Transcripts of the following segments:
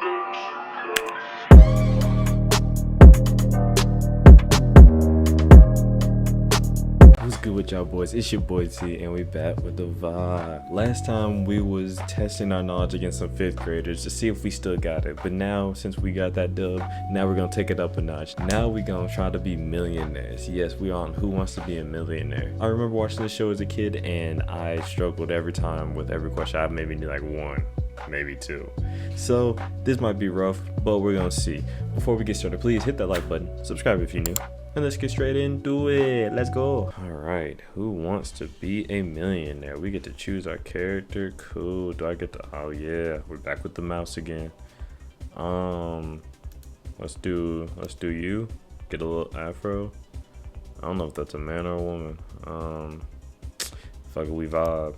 What's good with y'all boys? It's your boy T and we back with the vibe. Last time we was testing our knowledge against some 5th graders to see if we still got it, but now since we got that dub, now we're gonna take it up a notch. Now we gonna try to be millionaires. Yes, we on Who Wants to Be a Millionaire. I remember watching this show as a kid and I struggled every time with every question. I maybe knew like 1, maybe 2. So this might be rough, but we're gonna see. Before we get started, please hit that like button, subscribe if you're new, and let's get straight into it. Let's go. All right, who wants to be a millionaire? We get to choose our character. Cool. Do I get to? Oh yeah, we're back with the mouse again. Let's do you. Get a little afro. I don't know if that's a man or a woman. Fuck it, we vibe.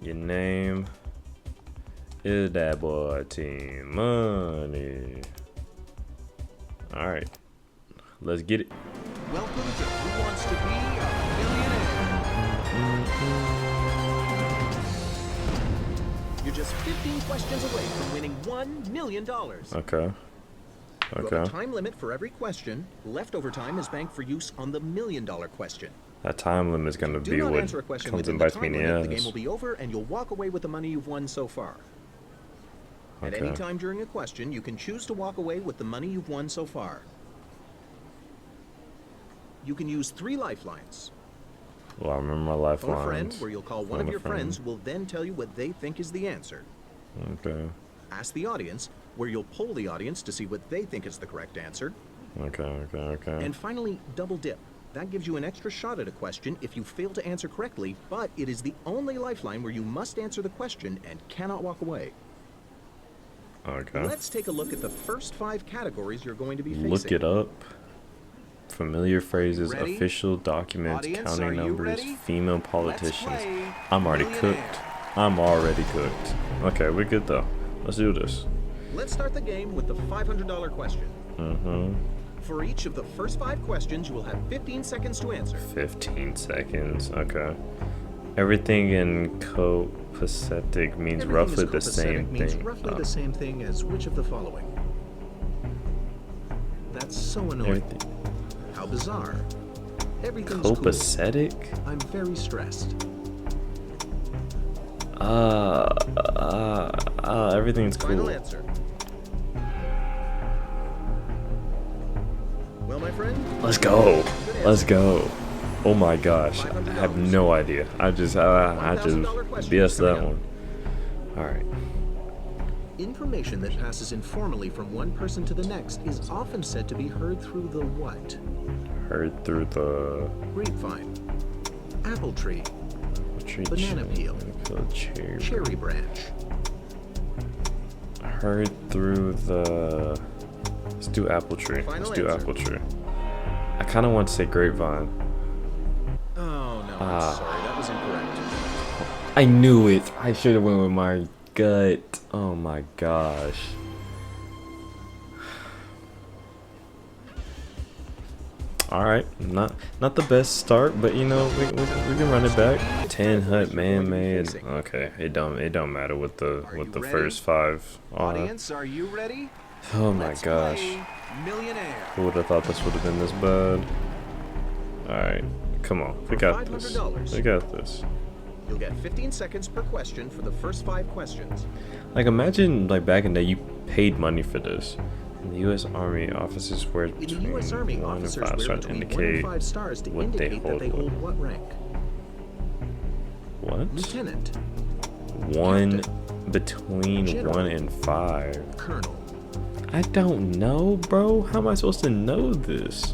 Your name is that boy Team Money. All right. Let's get it. Welcome to Who Wants to Be a Millionaire? You're just 15 questions away from winning $1 million. Okay. You have a time limit for every question. Leftover time is banked for use on the $1 million question. That time limit is gonna be what comes and bites me in the ass. The game will be over and you'll walk away with the money you've won so far. At any time during a question, you can choose to walk away with the money you've won so far. You can use 3 lifelines. Well, I remember my lifelines. Phone a friend, where you'll call one of your friends, will then tell you what they think is the answer. Okay. Ask the audience, where you'll poll the audience to see what they think is the correct answer. Okay. And finally, double dip. That gives you an extra shot at a question if you fail to answer correctly, but it is the only lifeline where you must answer the question and cannot walk away. Okay. Let's take a look at the first 5 categories you're going to be facing. Look it up. Familiar phrases, Ready? official documents, Audience, counting are you numbers, ready? female Let's politicians. play I'm already Millionaire. cooked. I'm already cooked. Okay, we're good though. Let's do this. Let's start the game with the $500 question. For each of the first 5 questions, you will have 15 seconds to answer. 15 seconds. Okay. Everything in copacetic means Everything roughly is the copacetic same means thing. roughly the same thing as which of the following? That's so annoying. Everything. How bizarre. Everything's cool. Copacetic? I'm very stressed. Everything's Final cool. answer. Well, my friend. Let's go. Good answer. Let's go. Oh my gosh. I $500. have no idea. I just $1,000 question BS is coming that up. one. Alright. Information that passes informally from one person to the next is often said to be heard through the what? Heard through the Grapevine. Apple tree. tree. Banana peel. Cherry branch. Heard through the. Let's do apple tree. Final Let's do answer. apple tree. I kind of want to say grapevine. Oh, no, I'm sorry. That was incorrect. I knew it. I should have went with my gut. Oh my gosh. Alright, not the best start, but you know we can run it back. 10 hut man-made. Okay, it don't matter what the ready? first 5 are. Audience, are you ready? Oh my Let's gosh. play Millionaire. Who would have thought this would have been this bad? Alright, come on. We For got this. $500. We got this. You'll get 15 seconds per question for the first 5 questions. Like imagine like back in the day you paid money for this. In the U.S. Army, officers wear In the between U.S. Army, 1 and officers 5 wear stars to between 1 indicate and 5 stars to what they indicate that they hold what rank? What? Lieutenant. 1 between General. 1 and 5. Colonel. I don't know, bro. How am I supposed to know this?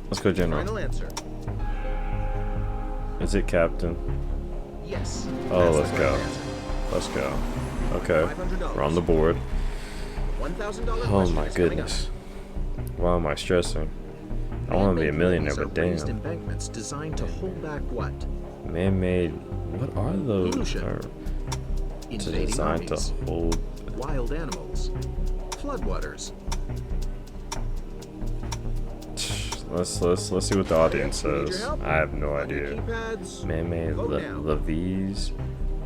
Let's go general. Final answer. Is it captain? Yes. Oh, That's let's the go. correct answer. Let's go. Okay. $500. We're on the board. $1,000 Oh question my is coming goodness. Why am I stressing? up. I want to be a Man-made millionaire, walls but are raised damn. embankments designed to hold back what? Man-made. What are those? Pollution. Are Invading designed to armies. hold. Wild animals. Floodwaters. Let's see what the audience Need your says. help? I have no On your idea. keypads. Man-made Vote now. levees.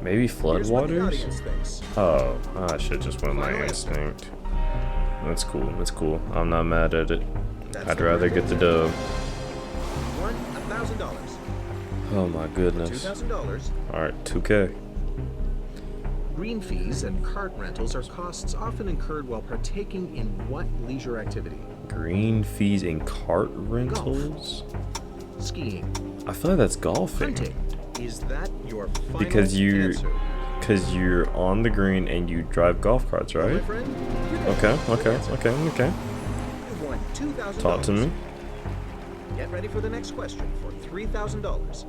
Maybe Here's what the floodwaters? audience thinks. Oh, I should just went my Final answer. instinct. That's cool. That's cool. I'm not mad at it. That's I'd the rather correct get the answer. dub. Won $1,000. Oh my goodness. $2,000. Alright, 2K. Green fees and cart rentals are costs often incurred while partaking in what leisure activity? Green fees and cart rentals? Skiing. I feel like that's golfing. Hunting. Is that your final Because answer? you're on the green and you drive golf carts, Well, my right? friend, you did Okay, it. Good okay, answer. okay, okay. You've won $2,000. Talk to me. Get ready for the next question for $3,000.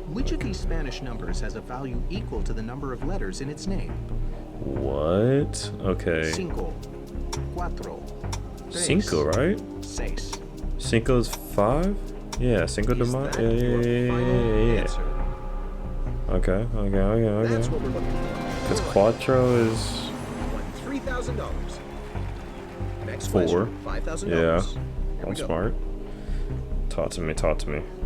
Which of these Spanish numbers has a value equal to the number of letters in its name? What? Okay. Cinco, cuatro, tres, Cinco, right? seis. Cinco is 5? Yeah, Cinco de Is Mayo. that Yeah, your final yeah. answer? Okay. That's what we're looking for. Because You're right. Quattro is You won $3,000. Next 4. question, $5,000. Yeah. Here we I'm go. smart. Talk to me.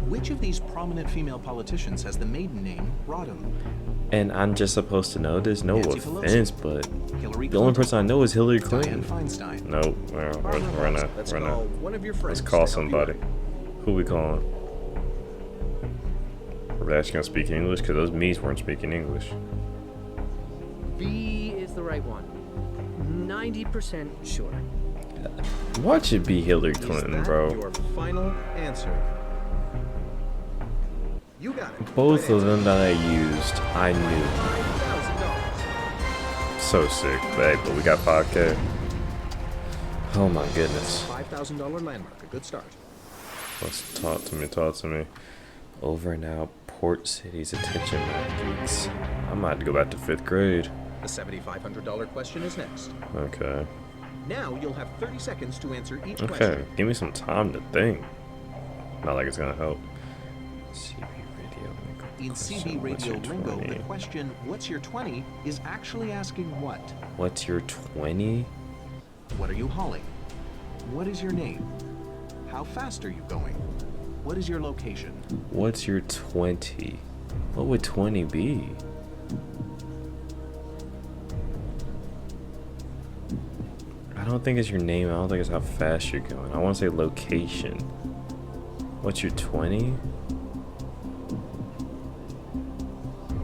Which of these prominent female politicians has the maiden name Rodham? And I'm just supposed to know this? No Nancy Pelosi. offense, but Hillary the only Clinton, person I know is Hillary Dianne Clinton. Feinstein. Nope. Barbara We're Boxer. gonna Let's call one of your friends. let's call to help you somebody. out. Who we calling? Are they actually gonna speak English? Because those me's weren't speaking English. B is the right one. 90% sure. Watch it be Hillary Is Clinton, that bro. your final answer? You got it. Both Right of them that I used, I knew. $5,000. So sick. But we got 5K. Oh my goodness. $5,000 landmark. A good start. Let's talk to me. Over and out. Port City's attention geeks. I might have to go back to 5th grade. The $7,500 question is next. Okay. Now you'll have 30 seconds to answer each Okay. question. Give me some time to think. Not like it's gonna help. CB radio lingo. In Question, CB what's radio your lingo, 20? the question, what's your 20, is actually asking what? What's your 20? What are you hauling? What is your name? How fast are you going? What is your location? What's your 20? What would 20 be? I don't think it's your name. I don't think it's how fast you're going. I want to say location. What's your 20?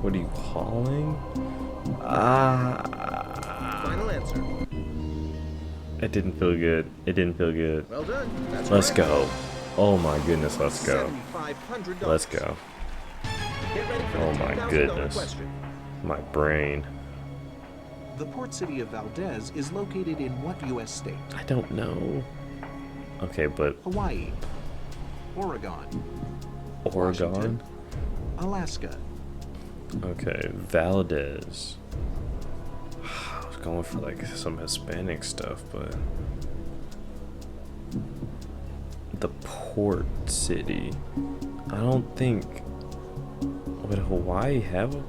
What are you hauling? Final answer. It didn't feel good. Well done. That's Let's correct. go. Oh my goodness, let's go. $7,500. Let's go. Get ready for Oh the my $10,000 goodness. question. My brain. The port city of Valdez is located in what U.S. state? I don't know. Okay, but Hawaii, Oregon, Oregon? Washington, Alaska. Okay, Valdez. I was going for like some Hispanic stuff, but the port city. I don't think. Would Hawaii have a?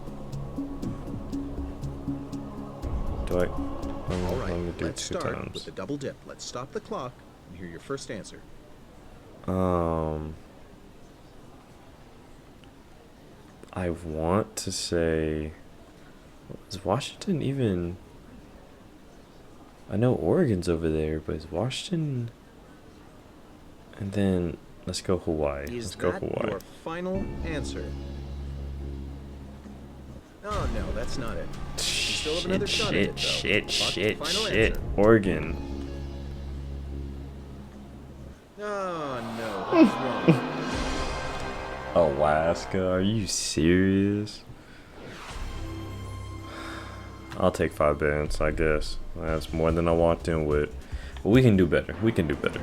Do I? All Let me right, do let's 2 start times. with the double dip. Let's stop the clock and hear your first answer. I want to say, is Washington even? I know Oregon's over there, but is Washington? And then let's go Hawaii. Is Let's go that Hawaii. your final answer? Oh no, that's not it. still have another shot at it, though. Final Shit. answer. Oregon. Oh no, that's wrong. Alaska? Are you serious? I'll take 5 bands, I guess. That's more than I walked in with. But we can do better. We can do better.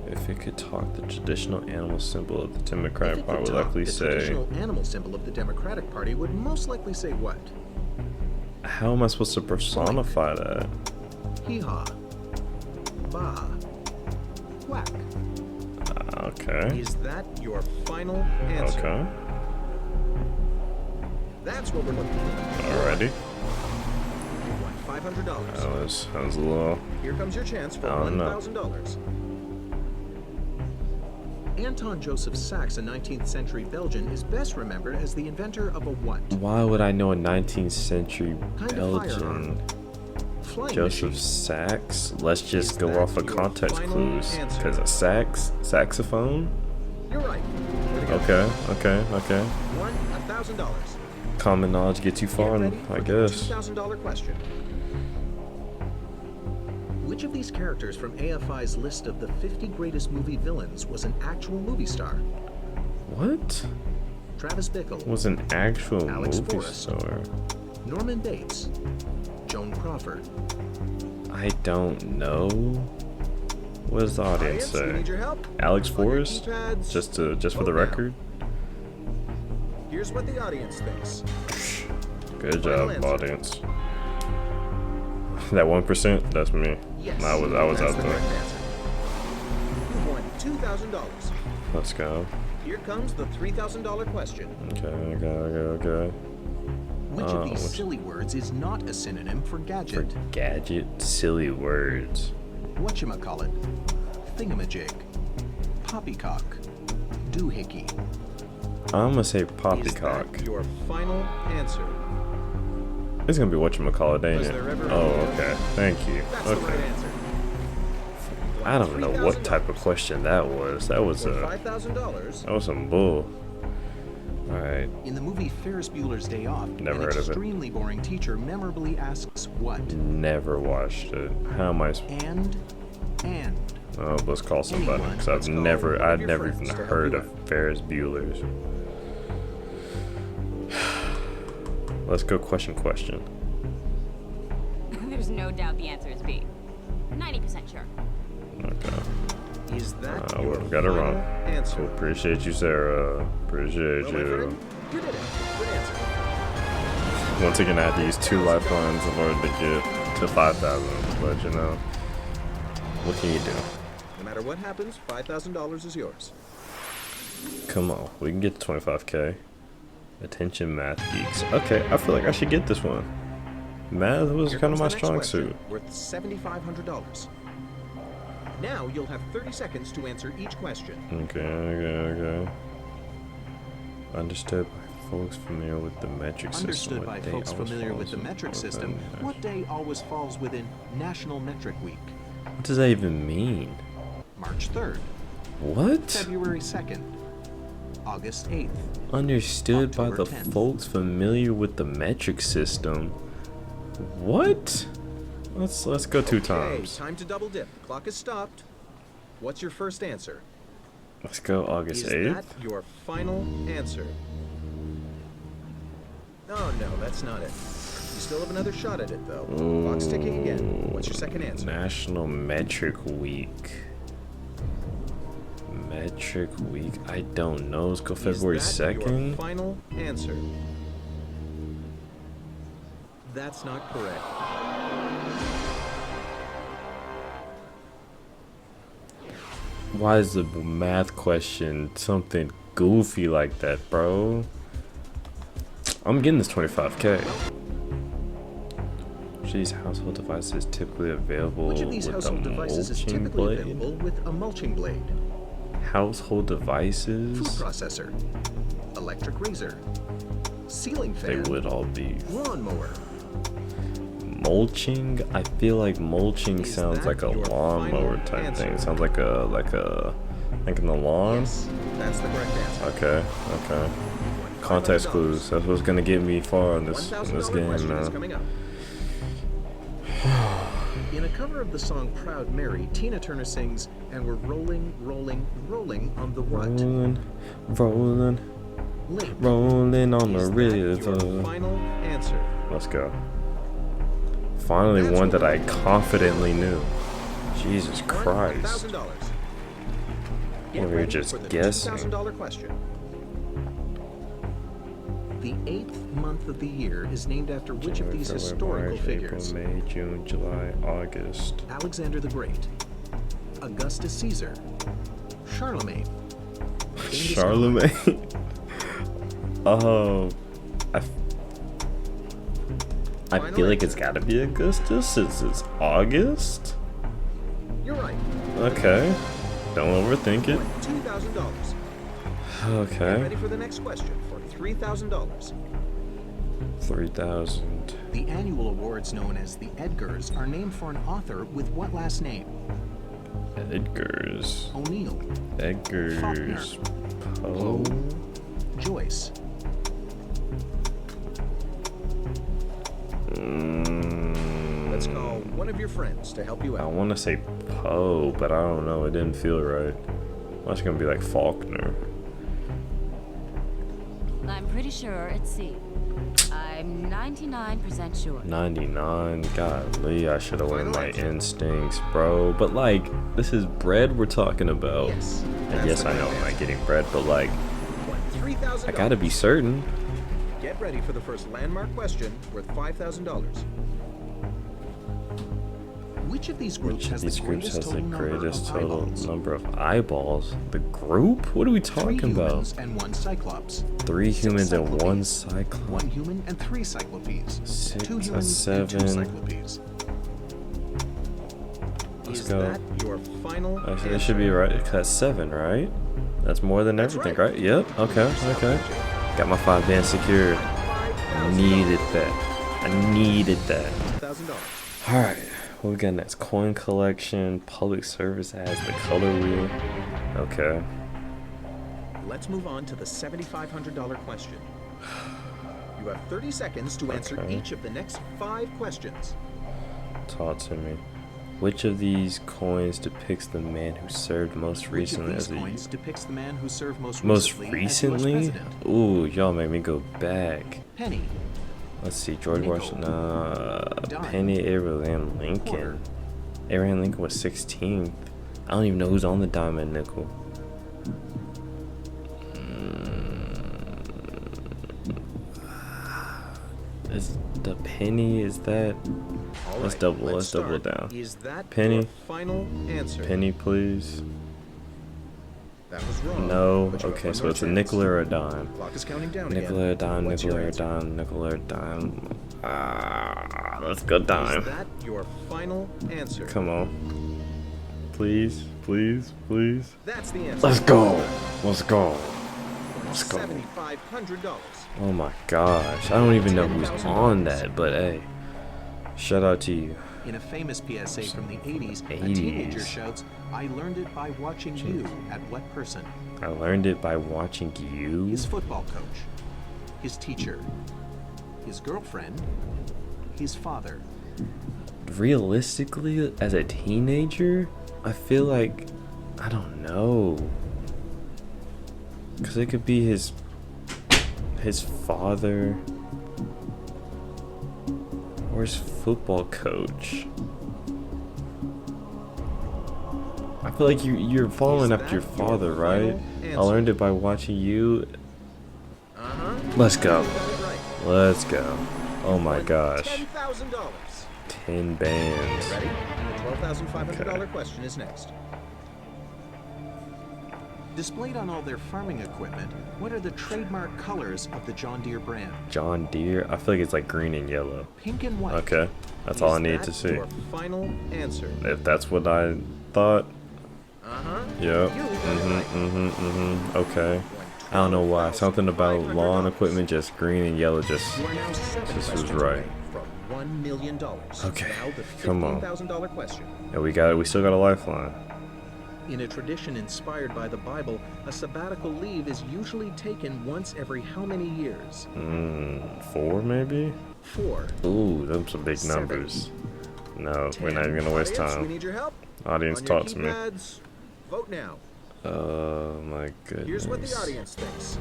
If it could talk, the traditional animal symbol of the Democratic Party would likely The say. traditional animal symbol of the Democratic Party would most likely say what? How am I supposed to personify that? Hee-haw. Bah. Quack. Okay. Is that your final answer? Okay. That's what we're looking for. Alrighty. You won $500. That was a little. Here comes your chance for I don't know. $1,000. Anton Joseph Sachs, a 19th century Belgian, is best remembered as the inventor of a what? Why would I know a 19th century Kind of Belgian? firearm. Flying Joseph machine. Sachs? Let's just Is go that off of your context final clues. answer? Because a saxophone? You're right. Way to go. Okay. Won $1,000. Common knowledge gets you far, Get ready I for the guess. $2,000 question. Which of these characters from AFI's list of the 50 greatest movie villains was an actual movie star? What? Travis Bickle, Was an actual Alex movie Forrest. star? Norman Bates, Joan Crawford. I don't know. What does the audience We say? need your help. Alex On your Forrest? keypads. Just for the Vote now. record? Here's what the audience thinks. Good Final job, answer. audience. That 1%, that's me. Yes. I was that's out the there. correct answer. You've won $2,000. Let's go. Here comes the $3,000 question. Okay. Which of these which- silly words is not a synonym for For gadget? gadget, silly words. Whatchamacallit? Thingamajig. Poppycock. Doohickey. I'm gonna say Is poppycock. that your final answer? It's gonna be whatchamacallit, ain't Was it? there ever a Oh, video? okay. Thank you. That's the right Okay. answer. I don't know what $3,000. type of question that was. That was For a $5,000. that was some bull. Alright. In the movie Ferris Bueller's Day Off, Never an heard of it. extremely boring teacher memorably asks what? Never watched it. How am I And. Oh, let's call somebody, Anyone, because let's I'd call never one of your even friends to help heard you of out. Ferris Bueller's. Let's go question. There's no doubt the answer is B. 90% sure. Okay. Is that we your got it final wrong. answer? Cool. Appreciate you, Sarah. Appreciate Well, my you. friend, you did it. Good answer. Once again, I had to use 2 lifelines in order to get to 5,000. But you know, what can you do? No matter what happens, $5,000 is yours. Come on, we can get to 25K. Attention, math geeks. Okay, I feel like I should get this one. Math was Here kind of comes my the next strong question, suit. worth $7,500. Now you'll have 30 seconds to answer each question. Okay. Understood by folks familiar with the metric system. Understood what by day folks always familiar with falls the in- metric okay, system, yeah. what day always falls within National Metric Week? What does that even mean? March 3rd, What? February 2nd, August 8th. Understood by October the 10th. folks familiar with the metric system. What? Let's go 2 Okay, times. time to double dip. Clock is stopped. What's your first answer? Let's go August Is 8th. that your final answer? Oh no, that's not it. You still have another shot at it though. Clock's ticking again. What's your second answer? National Metric Week. Metric Week. I don't know. Let's go February Is that your 2nd. final answer? That's not correct. Why is the math question something goofy like that, bro? I'm getting this 25K. Which of these household devices typically available Which of these with household a devices is mulching typically blade? available with a mulching blade? Household Food devices? processor, electric razor, ceiling They fan, would all be lawnmower. mulching. I feel like mulching Is sounds that like a your lawnmower final type answer? thing. It sounds like in the lawn. Yes, that's the correct answer. Okay. Context $500. clues. That's what's gonna get me far in this $1,000 game, question is man. coming up. In a cover of the song Proud Mary, Tina Turner sings, and we're rolling, rolling, rolling on the what? Rolling Link. on the Is that your river. final answer? Let's go. Finally, That's one what that I we're doing. confidently knew. Jesus Christ. $1,000. Get We're ready just for the guessing. $2,000 question. The 8th month of the year is named after which of these February, historical March, figures? April, May, June, July, August. Alexander the Great, Augustus Caesar, Charlemagne, Genghis Khan. Charlemagne. Oh, I Final feel like it's answer. gotta be Augustus since it's August. You're right. Okay. Don't overthink it. $2,000. Okay. Ready for the next question for $3,000. 3,000. The annual awards known as the Edgars are named for an author with what last name? Edgars. O'Neill, Edgars. Poe. Joyce. Let's call one of your friends to help you I out. want to say Poe, but I don't know. It didn't feel right. Well, it's gonna be like Faulkner. I'm pretty sure it's C. I'm 99% sure. 99. Golly, I should have went with Final my answer. instincts, bro. But like, this is bread we're talking about. Yes. And that's yes, the I know right I'm not answer. getting bread, but like, $3,000. I gotta be certain. Get ready for the first landmark question worth $5,000. Which of these groups Which of has these the groups greatest has the total number greatest of total eyeballs? number of eyeballs? The group? What are we Three talking about? humans and one cyclops. 3 Six humans and 1 cyclopes. One cyclops. human and 3 cyclopes. 6, 2 that's humans and 2 7. cyclopes. Let's Is go. that your final Actually, that should be right. That's 7, right? That's more than That's everything, right. right? Yep. Okay. Okay. Got my 5 bands secured. I needed that. I needed that. $1,000. All right. What we got next? Coin collection. Public service ads. The color wheel. Okay. Let's move on to the $7,500 question. You have 30 seconds to answer Okay. each of the next 5 questions. Talk to me. Which of these coins depicts the man who served most Which of recently these as coins depicts the man who served most most recently as US recently? president? Ooh, y'all make me go back. Penny, Let's see, George Nickel. Washington, Dime. Penny Abraham Quarter. Lincoln. Abraham Lincoln was 16th. I don't even know who's on the dime and nickel. Is the penny? Is that? All Let's right, double. Let's double start. down. Is that Penny. your final answer? Penny, please. That was wrong. No. but you have Okay, one so more it's a chance. nickel or a dime. Clock is counting down Nickel again. or a dime, What's nickel your or a answer? dime, nickel or a dime. Let's go Is dime. that your final answer? Come on. Please, please, please. That's the answer. Let's go. Let's go. Let's go. $7,500. Oh my gosh. I don't even know who's on that, but hey. Shout out to you. In a famous PSA from the 80s, a 80s. teenager shouts, "I learned it by watching you." At what person? I learned it by watching you. His football coach, his teacher, his girlfriend, his father. Realistically, as a teenager, I feel like, I don't know. Because it could be his father or his football coach. I feel like you're following Is after your that father, your right? final I answer? learned it by watching you. Uh-huh. Let's go. You got it right. Let's go. Oh my Won gosh. $10,000. 10 bands. Ready? The $12,500 Okay. question is next. Displayed on all their farming equipment, what are the trademark colors of the John Deere brand? John Deere. I feel like it's like green and yellow. Pink and white. Okay. That's all I Is need that to see. Your final answer. If that's what I thought. Uh-huh. Yep. You got it right. Okay. I don't know why. Something about lawn $12,500. equipment, just green and yellow, just. You are now 7 This was questions right. away from $1 million. Okay, Now the come on. $15,000 question. And we still got a lifeline. In a tradition inspired by the Bible, a sabbatical leave is usually taken once every how many years? 4 maybe? 4. Ooh, those some big 7. numbers. No, 10. we're not even gonna waste Audience, we time. need your help. Audience, On your talk to me. keypads, vote now. Oh my goodness. Here's what the audience thinks.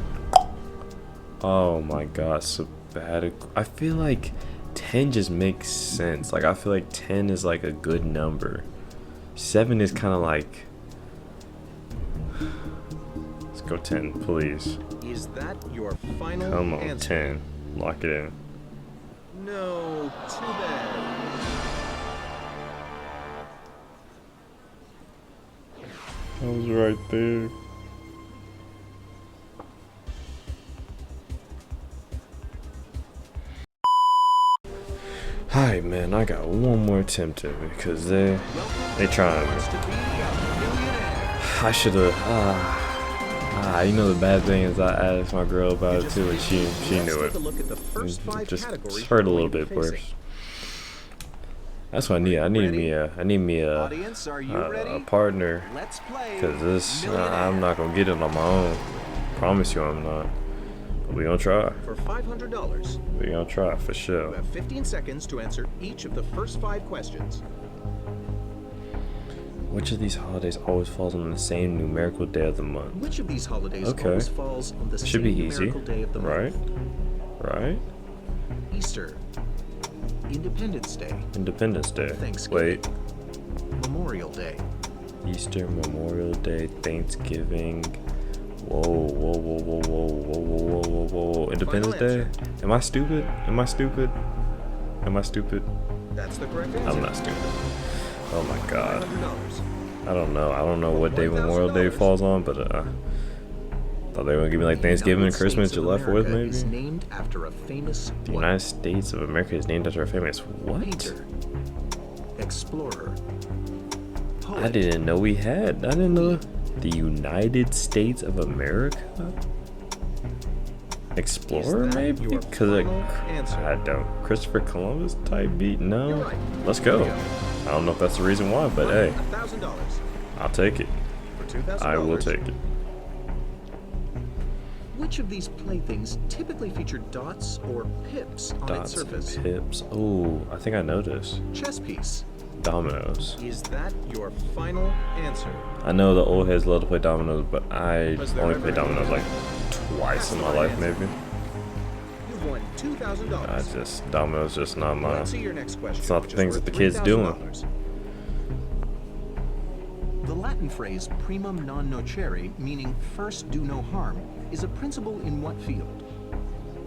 Oh my gosh, sabbatical. I feel like 10 just makes sense. Like, I feel like 10 is like a good number. 7 is kind of like. Let's go 10, please. Is that your final Come on, answer? 10. Lock it in. No, too bad. I was right there. Alright, man, I got one more attempt at it because they trying me. I should have. You know the bad thing is I asked my girl about it too, and she knew it. Just hurt a little bit worse. That's what I need. I need me a partner, cause this I'm not gonna get it on my own. Promise you I'm not. But we gonna try. For $500, We gonna try for you sure. have 15 seconds to answer each of the first 5 questions. Which of these holidays always falls on the same numerical day of the month? Which of these holidays Okay. always falls on the Should same be easy, numerical day of the right? month? Right? Easter, Independence Day, Independence Day. Thanksgiving. Wait. Memorial Day. Easter, Memorial Day, Thanksgiving. Whoa, whoa, whoa, whoa, whoa, whoa, whoa, whoa, whoa. Independence Day? answer. Am I stupid? Am I stupid? Am I stupid? That's the correct answer. I'm not stupid. Oh my god. $500. I don't know. I don't know what day Memorial Day falls on, but thought they were gonna give me like Thanksgiving and Christmas, July 4th maybe. Is named after a famous The United States of America is named after a famous what? painter, explorer, poet. I didn't know we had. I didn't know the United States of America. Explorer Is that maybe? your Because final answer? I don't. Christopher Columbus type beat? No. You're right. Let's go. There you go. I don't know if that's the reason why, but hey, $1,000. I'll take it. For $2,000. I will take it. Which of these playthings typically feature dots or pips on Dots its surface? and pips. Oh, I think I know this. Chess piece. Dominoes. Is that your final answer? I know the old heads love to play dominoes, but I Was there only ever played any- dominoes like twice in my life, maybe. You've won $2,000. Dominoes just not my. Let's see your next question. It's not the which is things worth that the kids doing. $3,000. The Latin phrase primum non nocere, meaning first do no harm, is a principle in what field?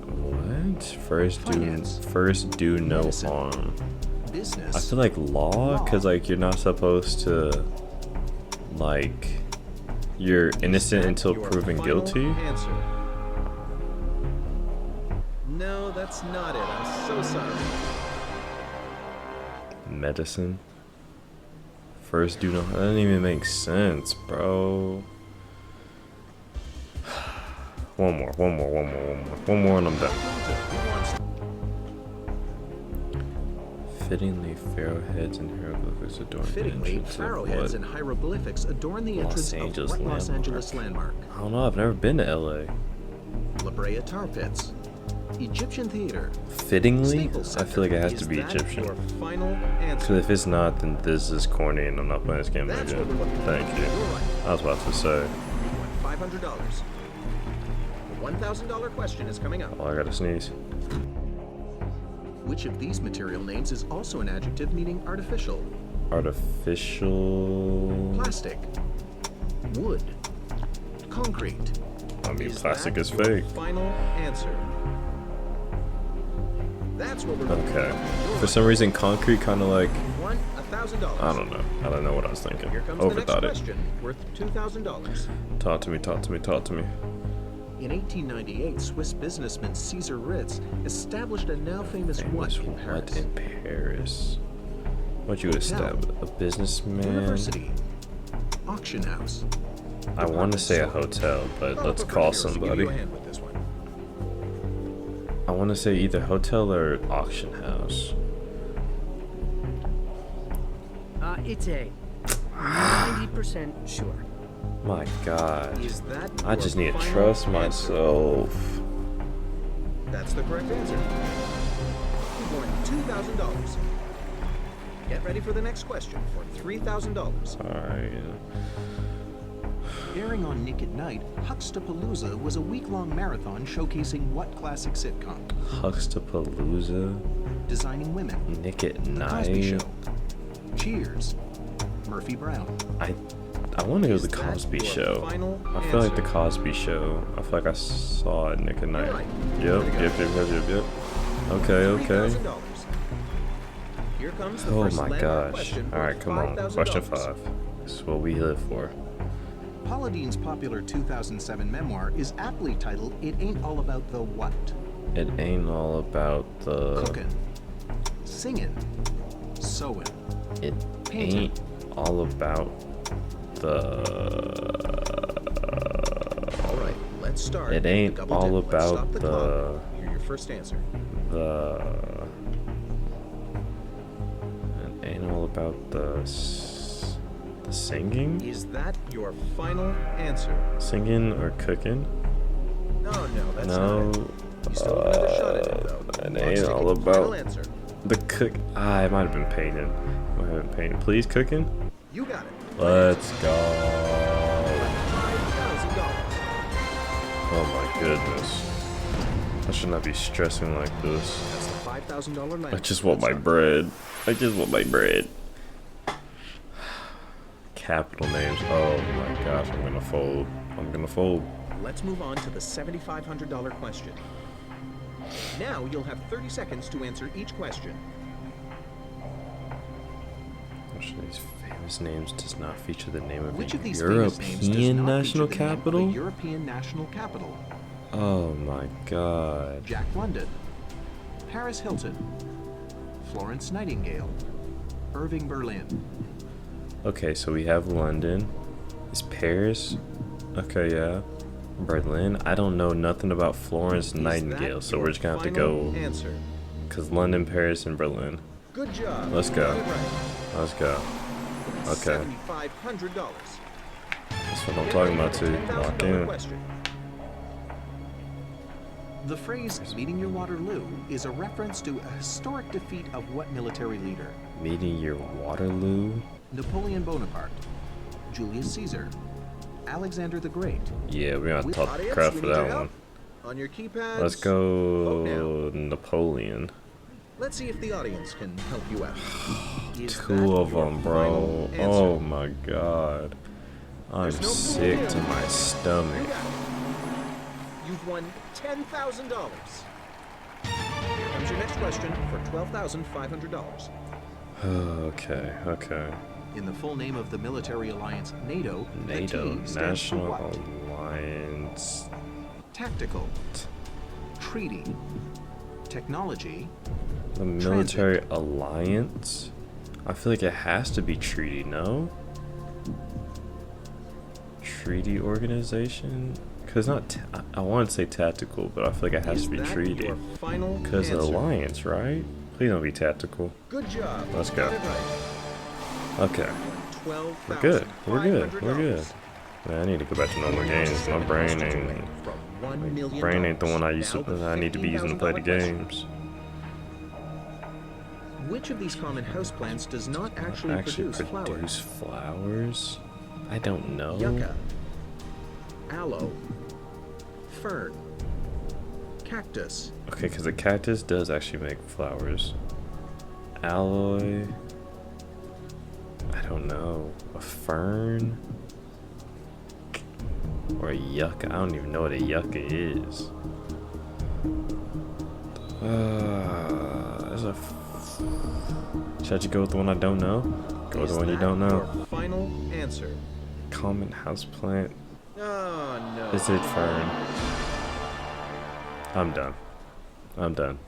What? First Finance. do no Medicine. harm. Business. I feel like law, cause like you're not supposed to, like, you're innocent Is that until your proven final guilty. Answer. No, that's not it. I'm so sorry. Medicine. First do no. That doesn't even make sense, bro. One more, and I'm done. Fittingly, pharaohheads and hieroglyphics adorn the Fittingly, entrance of pharaohheads what? and hieroglyphics adorn the Los entrance Angeles of what Los landmark. Angeles landmark? I don't know. I've never been to LA. La Brea Tar Pits, Egyptian Theater, Fittingly, Staples I Center. feel like it has to Is be that Egyptian. Your final answer. Because if it's not, then this is corny, and I'm not playing this game That's again. what we're looking for. Thank you. You're right. I was about to say. You won $500. The $1,000 question is coming up. Oh, I gotta sneeze. Which of these material names is also an adjective meaning artificial? Artificial. Plastic, wood, concrete. I mean, Is plastic that is your fake. Final answer. That's what we're looking Okay. for. For some reason, concrete kind of like. Won $1,000. I don't know. I don't know what I was thinking. Here comes the next Overthought it. question, worth $2,000. Talk to me. In 1898, Swiss businessman Caesar Ritz established a now famous what Famous in Paris? what in Paris? What you establish? A businessman? University, auction house. I want to say a hotel, but let's call somebody. I want to say either hotel or auction house. It's a 90% sure. My God. Is that I your just need to final trust answer? myself. That's the correct answer. You won $2,000. Get ready for the next question for $3,000. Alright. Airing on Nick at Night, Huxtapalooza was a week-long marathon showcasing what classic sitcom? Huxtapalooza. Designing Women, Nick at The Cosby Show, Night. Cheers, Murphy Brown. I want to go to the Is that Cosby your Show. final I feel like the answer? Cosby Show. I feel like I saw it Nick at Night. right. Yep. Okay. $3,000. Here comes the Oh first my landmark gosh. question Alright, worth come on. $5,000. Question 5. This is what we live for. Paula Dean's popular 2007 memoir is aptly titled "It Ain't All About the What." It ain't all about the Cooking, singing, sewing, It painting. ain't all about the. All right, let's start. It with the ain't double all dip. Let's about stop the the. clock. Hear your first answer. It ain't all about the singing, Is that your final answer? singing or cooking. No, that's No, not it. You still have another shot at it, though. it Clock's ain't ticking. all Final about answer. the cook. It might have been painting. Might have been painting. Please, cooking. You got it. Let's go. $5,000. Oh my goodness. I should not be stressing like this. That's the $5,000 land. I just want my bread. I just want my bread. Capital names. Oh my gosh, I'm gonna fold. I'm gonna fold. Let's move on to the $7,500 question. Now you'll have 30 seconds to answer each question. Which of these famous names does not feature the name of Which a of these famous names does European not national feature the name of capital? a European national capital? Oh my god. Jack London, Paris Hilton, Florence Nightingale, Irving Berlin. Okay, so we have London. Is Paris? Okay, yeah. Berlin. I don't know nothing about Florence Is Nightingale, that so your we're just gonna have to final go. Answer. Because London, Paris, and Berlin. Good job. Let's You go. got it right. Let's go. Okay. $7,500. That's what I'm talking about too. Lock $10,000 in. question. The phrase meeting your Waterloo is a reference to a historic defeat of what military leader? Meeting your Waterloo? Napoleon Bonaparte, Julius Caesar, Alexander the Great. Yeah, we're gonna With talk audience, crap we for need your that help. one. On your keypads. Let's Vote go Napoleon. Let's see if the audience can help you out. Is Two that of your them, bro. final Oh answer? my god. I'm There's no sick fool to here. my You stomach. got it. You've won $10,000. Here comes your next question for $12,500. Okay, okay. In the full name of the military alliance NATO, the NATO, T stands for National what? Alliance. Tactical, treaty, technology, The military alliance? I feel like it has to be treaty, no? Treaty organization? Cause not, I want to say tactical, but I feel like it has Is to be that treaty. your final Cause answer? alliance, right? Please don't be tactical. Good job. Let's You go. got it right. Okay, $12,500. we're good. We're good. We're good. Man, I need to go back to normal games. My brain ain't. My brain ain't the one I need to be using to play the games. Which of these common houseplants does not actually, produce flowers? Flowers? I don't know. Yucca, aloe, fern, cactus. Okay, because a cactus does actually make flowers. Alloy. I don't know. A fern? Or a yucca. I don't even know what a yucca is. Should I just go with the one I don't know? Go with the one you don't know. Your final answer. Common houseplant. Oh no. Is it fern? I'm done. I'm done.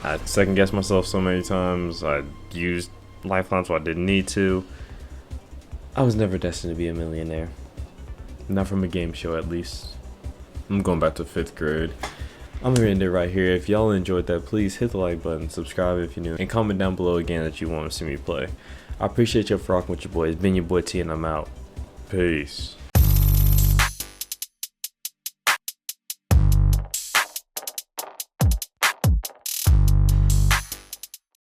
I second guessed myself so many times. I used lifelines when I didn't need to. I was never destined to be a millionaire. Not from a game show, at least. I'm going back to 5th grade. I'm gonna end it right here. If y'all enjoyed that, please hit the like button, subscribe if you're new, and comment down below again that you want to see me play. I appreciate you for rocking with your boy. It's been your boy T, and I'm out. Peace.